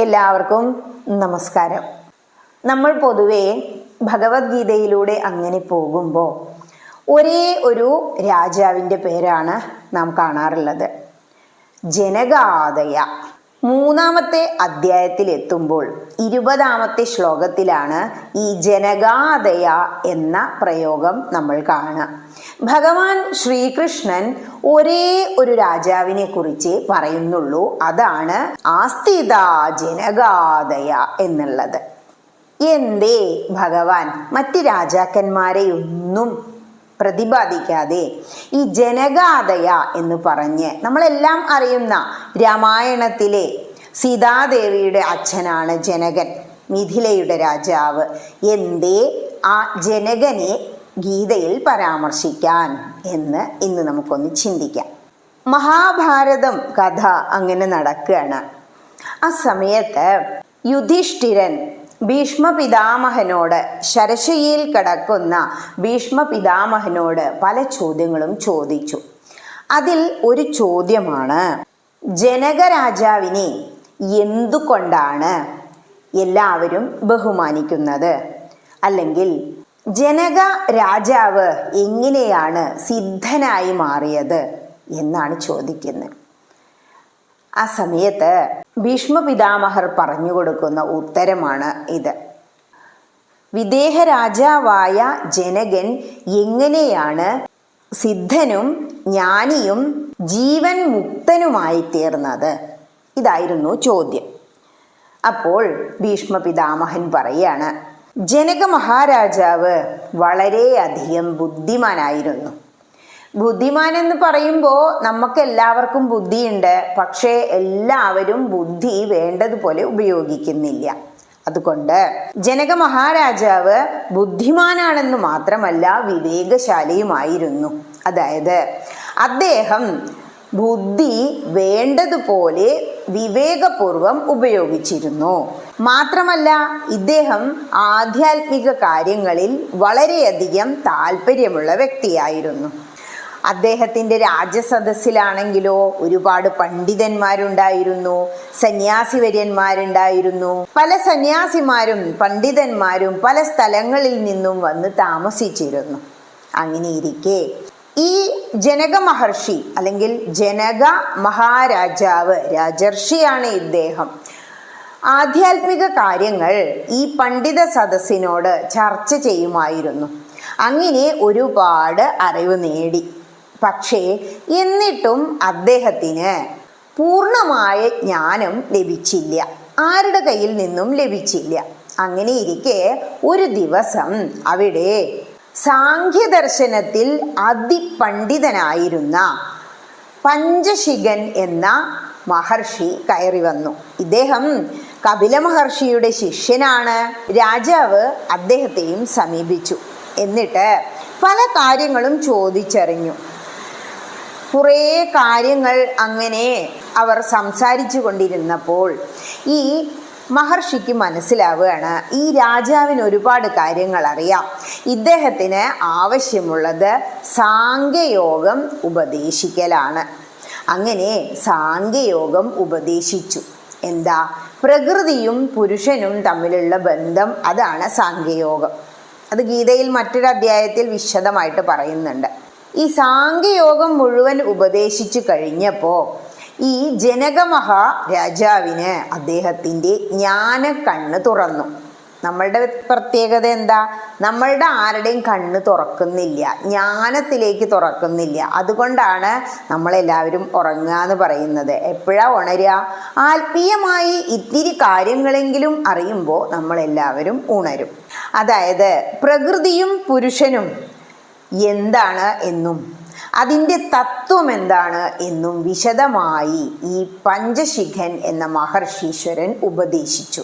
എല്ലാവർക്കും നമസ്കാരം. നമ്മൾ പൊതുവെ ഭഗവത്ഗീതയിലൂടെ അങ്ങനെ പോകുമ്പോൾ ഒരേ ഒരു രാജാവിൻ്റെ പേരാണ് നാം കാണാറുള്ളത്, ജനകാദയ. മൂന്നാമത്തെ അധ്യായത്തിൽ എത്തുമ്പോൾ 20ാമത്തെ ശ്ലോകത്തിലാണ് ഈ ജനകാദയ എന്ന പ്രയോഗം നമ്മൾ കാണുക. ഭഗവാൻ ശ്രീകൃഷ്ണൻ ഒരേ ഒരു രാജാവിനെ കുറിച്ച് പറയുന്നുള്ളൂ, അതാണ് ആസ്ഥിത ജനകാദയ എന്നുള്ളത്. എന്തേ ഭഗവാൻ മറ്റ് രാജാക്കന്മാരെയൊന്നും പ്രതിപാദിക്കാതെ ഈ ജനകാദയ എന്ന് പറഞ്ഞ് നമ്മളെല്ലാം അറിയുന്ന രാമായണത്തിലെ സീതാദേവിയുടെ അച്ഛനാണ് ജനകൻ, മിഥിലയുടെ രാജാവ്. എന്തേ ആ ജനകനെ ഗീതയിൽ പരാമർശിക്കാൻ എന്ന് ഇന്ന് നമുക്കൊന്ന് ചിന്തിക്കാം. മഹാഭാരതം കഥ അങ്ങനെ നടക്കുകയാണ്. ആ സമയത്ത് യുധിഷ്ഠിരൻ ഭീഷ്മ പിതാമഹനോട്, ശരശയ്യയിൽ കിടക്കുന്ന ഭീഷ്മ പിതാമഹനോട് പല ചോദ്യങ്ങളും ചോദിച്ചു. അതിൽ ഒരു ചോദ്യമാണ്, ജനകരാജാവിനെ എന്തുകൊണ്ടാണ് എല്ലാവരും ബഹുമാനിക്കുന്നത്? അല്ലെങ്കിൽ ജനക രാജാവ് എങ്ങനെയാണ് സിദ്ധനായി മാറിയത് എന്നാണ് ചോദിക്കുന്നത്. ആ സമയത്ത് ഭീഷ്മ പിതാമഹർ പറഞ്ഞു കൊടുക്കുന്ന ഉത്തരമാണ് ഇത്. വിദേഹ രാജാവായ ജനകൻ എങ്ങനെയാണ് സിദ്ധനും ജ്ഞാനിയും ജീവൻ മുക്തനുമായി തീർന്നത്? ഇതായിരുന്നു ചോദ്യം. അപ്പോൾ ഭീഷ്മ പിതാമഹൻ പറയാണ്, ജനക മഹാരാജാവ് വളരെയധികം ബുദ്ധിമാനായിരുന്നു. ബുദ്ധിമാൻ എന്ന് പറയുമ്പോൾ നമുക്ക് എല്ലാവർക്കും ബുദ്ധിയുണ്ട്, പക്ഷേ എല്ലാവരും ബുദ്ധി വേണ്ടതുപോലെ ഉപയോഗിക്കുന്നില്ല. അതുകൊണ്ട് ജനക മഹാരാജാവ് ബുദ്ധിമാനാണെന്ന് മാത്രമല്ല വിവേകശാലിയുമായിരുന്നു. അതായത് അദ്ദേഹം ബുദ്ധി വേണ്ടതുപോലെ വിവേകപൂർവം ഉപയോഗിച്ചിരുന്നു. മാത്രമല്ല ഇദ്ദേഹം ആധ്യാത്മിക കാര്യങ്ങളിൽ വളരെയധികം താല്പര്യമുള്ള വ്യക്തിയായിരുന്നു. അദ്ദേഹത്തിൻ്റെ രാജസദസ്സിലാണെങ്കിലോ ഒരുപാട് പണ്ഡിതന്മാരുണ്ടായിരുന്നു, സന്യാസിവര്യന്മാരുണ്ടായിരുന്നു. പല സന്യാസിമാരും പണ്ഡിതന്മാരും പല സ്ഥലങ്ങളിൽ നിന്നും വന്ന് താമസിച്ചിരുന്നു. അങ്ങനെയിരിക്കെ ഈ ജനക മഹർഷി അല്ലെങ്കിൽ ജനക മഹാരാജാവ്, രാജർഷിയാണ് ഇദ്ദേഹം, ആധ്യാത്മിക കാര്യങ്ങൾ ഈ പണ്ഡിത സദസ്സിനോട് ചർച്ച ചെയ്യുമായിരുന്നു. അങ്ങനെ ഒരുപാട് അറിവ് നേടി. പക്ഷേ എന്നിട്ടും അദ്ദേഹത്തിന് പൂർണ്ണമായ ജ്ഞാനം ലഭിച്ചില്ല, ആരുടെ കയ്യിൽ നിന്നും ലഭിച്ചില്ല. അങ്ങനെ ഇരിക്കെ ഒരു ദിവസം അവിടെ സാഖ്യദർശനത്തിൽ അതിപണ്ഡിതനായിരുന്ന പഞ്ചശിഖൻ എന്ന മഹർഷി കയറി വന്നു. ഇദ്ദേഹം കപില മഹർഷിയുടെ ശിഷ്യനാണ്. രാജാവ് അദ്ദേഹത്തെയും സമീപിച്ചു. എന്നിട്ട് പല കാര്യങ്ങളും ചോദിച്ചറിഞ്ഞു. കുറേ കാര്യങ്ങൾ അങ്ങനെ അവർ സംസാരിച്ചു കൊണ്ടിരുന്നപ്പോൾ ഈ മഹർഷിക്ക് മനസ്സിലാവുകയാണ്, ഈ രാജാവിന് ഒരുപാട് കാര്യങ്ങൾ അറിയാം. ഇദ്ദേഹത്തിന് ആവശ്യമുള്ളത് സാംഖ്യയോഗം ഉപദേശിക്കലാണ്. അങ്ങനെ സാംഖ്യയോഗം ഉപദേശിച്ചു. എന്താ? പ്രകൃതിയും പുരുഷനും തമ്മിലുള്ള ബന്ധം, അതാണ് സാംഖ്യയോഗം. അത് ഗീതയിൽ മറ്റൊരു അധ്യായത്തിൽ വിശദമായിട്ട് പറയുന്നുണ്ട്. ഈ സാംഖ്യയോഗം മുഴുവൻ ഉപദേശിച്ചു കഴിഞ്ഞപ്പോൾ ഈ ജനക മഹാരാജാവിന് അദ്ദേഹത്തിൻ്റെ ജ്ഞാനക്കണ്ണ് തുറന്നു. നമ്മളുടെ പ്രത്യേകത എന്താ? നമ്മളുടെ ആരുടെയും കണ്ണ് തുറക്കുന്നില്ല, ജ്ഞാനത്തിലേക്ക് തുറക്കുന്നില്ല. അതുകൊണ്ടാണ് നമ്മളെല്ലാവരും ഉറങ്ങുക എന്ന് പറയുന്നത്. എപ്പോഴാണ് ഉണരുക? ആത്മീയമായി ഇത്തിരി കാര്യങ്ങളെങ്കിലും അറിയുമ്പോൾ നമ്മളെല്ലാവരും ഉണരും. അതായത് പ്രകൃതിയും പുരുഷനും എന്താണ് എന്നും അതിൻ്റെ തത്വം എന്താണ് എന്നും വിശദമായി ഈ പഞ്ചശിഖൻ എന്ന മഹർഷീശ്വരൻ ഉപദേശിച്ചു.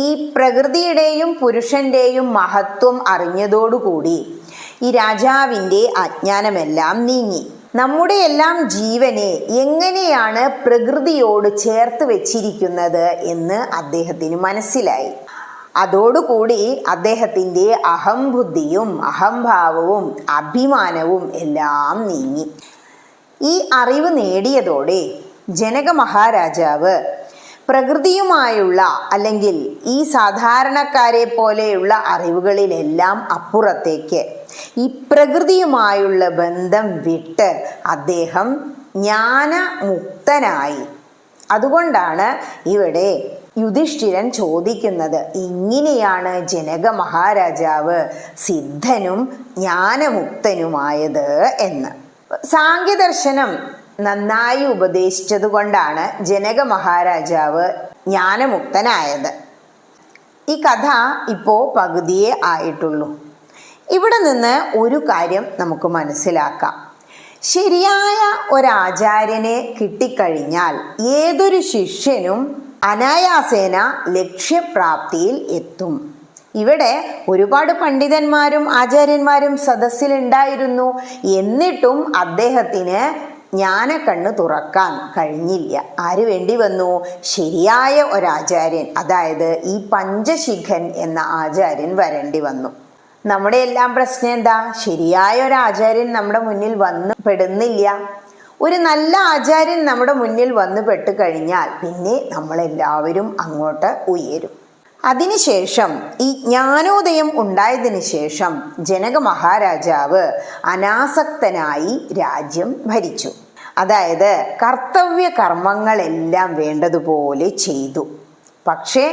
ഈ പ്രകൃതിയുടെയും പുരുഷൻ്റെയും മഹത്വം അറിഞ്ഞതോടുകൂടി ഈ രാജാവിൻ്റെ അജ്ഞാനമെല്ലാം നീങ്ങി. നമ്മുടെ എല്ലാം ജീവനെ എങ്ങനെയാണ് പ്രകൃതിയോട് ചേർത്ത് വെച്ചിരിക്കുന്നത് എന്ന് അദ്ദേഹത്തിന് മനസ്സിലായി. അതോടുകൂടി അദ്ദേഹത്തിൻ്റെ അഹംബുദ്ധിയും അഹംഭാവവും അഭിമാനവും എല്ലാം നീങ്ങി. ഈ അറിവ് നേടിയതോടെ ജനക മഹാരാജാവ് പ്രകൃതിയുമായുള്ള അല്ലെങ്കിൽ ഈ സാധാരണക്കാരെ പോലെയുള്ള അറിവുകളിലെല്ലാം അപ്പുറത്തേക്ക് ഈ പ്രകൃതിയുമായുള്ള ബന്ധം വിട്ട് അദ്ദേഹം ജ്ഞാനമുക്തനായി. അതുകൊണ്ടാണ് ഇവിടെ യുധിഷ്ഠിരൻ ചോദിക്കുന്നത്, എങ്ങനെയാണ് ജനക മഹാരാജാവ് സിദ്ധനും ജ്ഞാനമുക്തനുമായത് എന്ന്. സാംഖ്യദർശനം നന്നായി ഉപദേശിച്ചത് കൊണ്ടാണ് ജനക മഹാരാജാവ് ജ്ഞാനമുക്തനായത്. ഈ കഥ ഇപ്പോൾ പകുതിയേ ആയിട്ടുള്ളൂ. ഇവിടെ നിന്ന് ഒരു കാര്യം നമുക്ക് മനസ്സിലാക്കാം. ശരിയായ ഒരാചാര്യനെ കിട്ടിക്കഴിഞ്ഞാൽ ഏതൊരു ശിഷ്യനും അനായാസേന ലക്ഷ്യപ്രാപ്തിയിൽ എത്തും. ഇവിടെ ഒരുപാട് പണ്ഡിതന്മാരും ആചാര്യന്മാരും സദസ്സിലുണ്ടായിരുന്നു. എന്നിട്ടും അദ്ദേഹത്തിന് ജ്ഞാനക്കണ്ണ് തുറക്കാൻ കഴിഞ്ഞില്ല. ആര് വേണ്ടി വന്നു? ശരിയായ ഒരാചാര്യൻ, അതായത് ഈ പഞ്ചശിഖൻ എന്ന ആചാര്യൻ വരേണ്ടി വന്നു. നമ്മുടെ എല്ലാം പ്രശ്നം എന്താ? ശരിയായ ഒരു ആചാര്യൻ നമ്മുടെ മുന്നിൽ വന്നു പെടുന്നില്ല. ഒരു നല്ല ആചാര്യൻ നമ്മുടെ മുന്നിൽ വന്നു പെട്ട് കഴിഞ്ഞാൽ പിന്നെ നമ്മളെല്ലാവരും അങ്ങോട്ട് ഉയരും. അതിനുശേഷം ഈ ജ്ഞാനോദയം ഉണ്ടായതിനു ശേഷം ജനക മഹാരാജാവ് അനാസക്തനായി രാജ്യം ഭരിച്ചു. അതായത് കർത്തവ്യ കർമ്മങ്ങളെല്ലാം വേണ്ടതുപോലെ ചെയ്തു. പക്ഷേ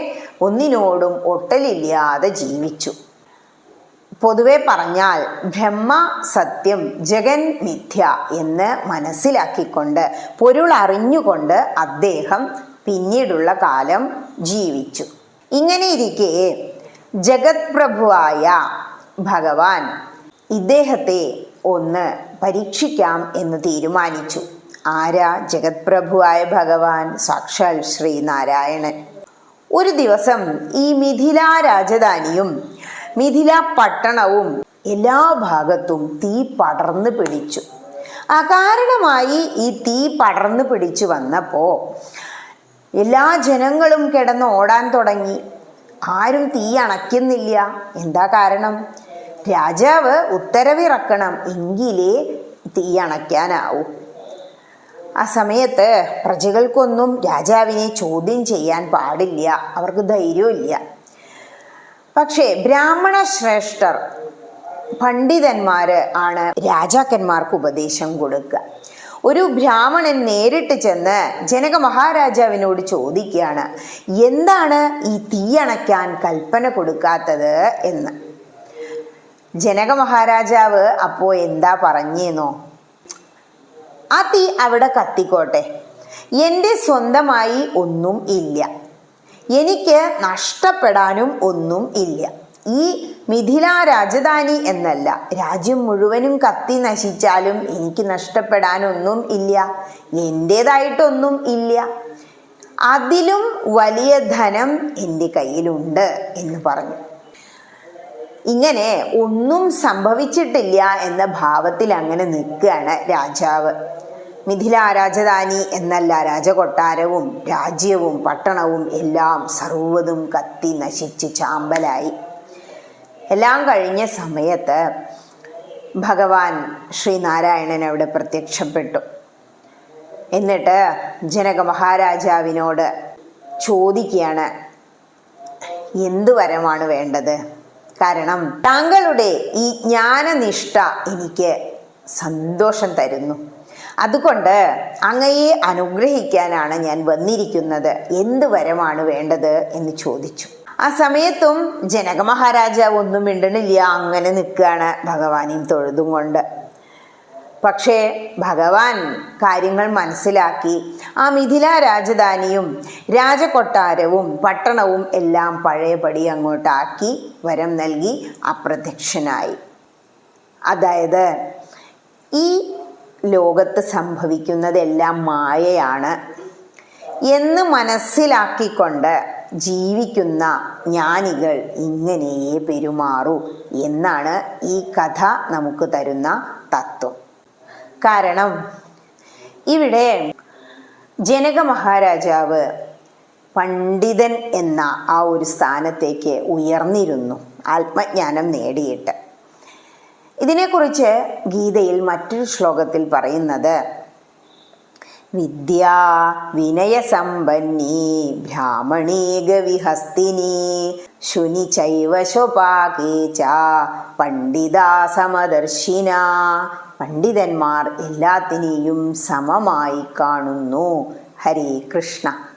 ഒന്നിനോടും ഒട്ടലില്ലാതെ ജീവിച്ചു. പൊതുവെ പറഞ്ഞാൽ ബ്രഹ്മ സത്യം, ജഗൻ മിഥ്യ എന്ന് മനസ്സിലാക്കിക്കൊണ്ട് പൊരുൾ അറിഞ്ഞുകൊണ്ട് അദ്ദേഹം പിന്നീടുള്ള കാലം ജീവിച്ചു. ഇങ്ങനെ ഇരിക്കെ ജഗത് പ്രഭുവായ ഭഗവാൻ ഇദ്ദേഹത്തെ ഒന്ന് പരീക്ഷിക്കാം എന്ന് തീരുമാനിച്ചു. ആരാ ജഗത് പ്രഭുവായ ഭഗവാൻ? സാക്ഷാൽ ശ്രീനാരായണൻ. ഒരു ദിവസം ഈ മിഥില രാജധാനിയും മിഥില പട്ടണവും എല്ലാ ഭാഗത്തും തീ പടർന്നു പിടിച്ചു. അകാരണമായി ഈ തീ പടർന്നു പിടിച്ചു വന്നപ്പോൾ എല്ലാ ജനങ്ങളും കിടന്ന് ഓടാൻ തുടങ്ങി. ആരും തീ അണയ്ക്കുന്നില്ല. എന്താ കാരണം? രാജാവ് ഉത്തരവിറക്കണം, എങ്കിലേ തീ അണയ്ക്കാനാവൂ. ആ സമയത്ത് പ്രജകൾക്കൊന്നും രാജാവിനെ ചോദ്യം ചെയ്യാൻ പാടില്ല, അവർക്ക് ധൈര്യമില്ല. പക്ഷേ ബ്രാഹ്മണ ശ്രേഷ്ഠർ, പണ്ഡിതന്മാര് ആണ് രാജാക്കന്മാർക്ക് ഉപദേശം കൊടുക്കുക. ഒരു ബ്രാഹ്മണൻ നേരിട്ട് ചെന്ന് ജനക മഹാരാജാവിനോട് ചോദിക്കുകയാണ്, എന്താണ് ഈ തീ അണയ്ക്കാൻ കൽപ്പന കൊടുക്കാത്തത് എന്ന്. ജനക മഹാരാജാവ് അപ്പോ എന്താ പറഞ്ഞേന്നോ? ആ തീ അവിടെ കത്തിക്കോട്ടെ, എൻ്റെ സ്വന്തമായി ഒന്നും ഇല്ല, എനിക്ക് നഷ്ടപ്പെടാനും ഒന്നും ഇല്ല. ഈ മിഥില രാജധാനി എന്നല്ല, രാജ്യം മുഴുവനും കത്തി നശിച്ചാലും എനിക്ക് നഷ്ടപ്പെടാനൊന്നും ഇല്ല, എൻ്റേതായിട്ടൊന്നും ഇല്ല. അതിലും വലിയ ധനം എൻ്റെ കയ്യിലുണ്ട് എന്ന് പറഞ്ഞു. ഇങ്ങനെ ഒന്നും സംഭവിച്ചിട്ടില്ല എന്ന ഭാവത്തിൽ അങ്ങനെ നിൽക്കുകയാണ് രാജാവ്. മിഥില രാജധാനി എന്നല്ല, രാജകൊട്ടാരവും രാജ്യവും പട്ടണവും എല്ലാം സർവ്വതും കത്തി നശിച്ച് ചാമ്പലായി. എല്ലാം കഴിഞ്ഞ സമയത്ത് ഭഗവാൻ ശ്രീനാരായണൻ അവിടെ പ്രത്യക്ഷപ്പെട്ടു. എന്നിട്ട് ജനക മഹാരാജാവിനോട് ചോദിക്കുകയാണ്, എന്ത് വരമാണ് വേണ്ടത്? കാരണം താങ്കളുടെ ഈ ജ്ഞാനനിഷ്ഠ എനിക്ക് സന്തോഷം തരുന്നു. അതുകൊണ്ട് അങ്ങയെ അനുഗ്രഹിക്കാനാണ് ഞാൻ വന്നിരിക്കുന്നത്. എന്ത് വരമാണ് വേണ്ടത് എന്ന് ചോദിച്ചു. ആ സമയത്തും ജനക മഹാരാജാവ് ഒന്നും മിണ്ടണില്ല, അങ്ങനെ നിൽക്കുകയാണ് ഭഗവാനെയും തൊഴുതും കൊണ്ട്. പക്ഷേ ഭഗവാൻ കാര്യങ്ങൾ മനസ്സിലാക്കി. ആ മിഥില രാജധാനിയും രാജകൊട്ടാരവും പട്ടണവും എല്ലാം പഴയപടി അങ്ങോട്ടാക്കി വരം നൽകി അപ്രത്യക്ഷനായി. അതായത് ഈ ലോകത്ത് സംഭവിക്കുന്നതെല്ലാം മായയാണ് എന്ന് മനസ്സിലാക്കിക്കൊണ്ട് ജീവിക്കുന്ന ജ്ഞാനികൾ ഇങ്ങനെയേ പെരുമാറൂ എന്നാണ് ഈ കഥ നമുക്ക് തരുന്ന തത്വം. കാരണം ഇവിടെ ജനക മഹാരാജാവ് പണ്ഡിതൻ എന്ന ആ ഒരു സ്ഥാനത്തേക്ക് ഉയർന്നിരുന്നു, ആത്മജ്ഞാനം നേടിയിട്ട്. ഇതിനെക്കുറിച്ച് ഗീതയിൽ മറ്റൊരു ശ്ലോകത്തിൽ പറയുന്നത്, വിദ്യാ വിനയസമ്പന്നീ ബ്രാഹ്മണീ ഗവിഹസ്തിനി ശുനി ചൈവ ശോപാകേ ച പണ്ഡിതാ സമദർശിന. പണ്ഡിതന്മാർ എല്ലാത്തിനെയും സമമായി കാണുന്നു. ഹരേ കൃഷ്ണ.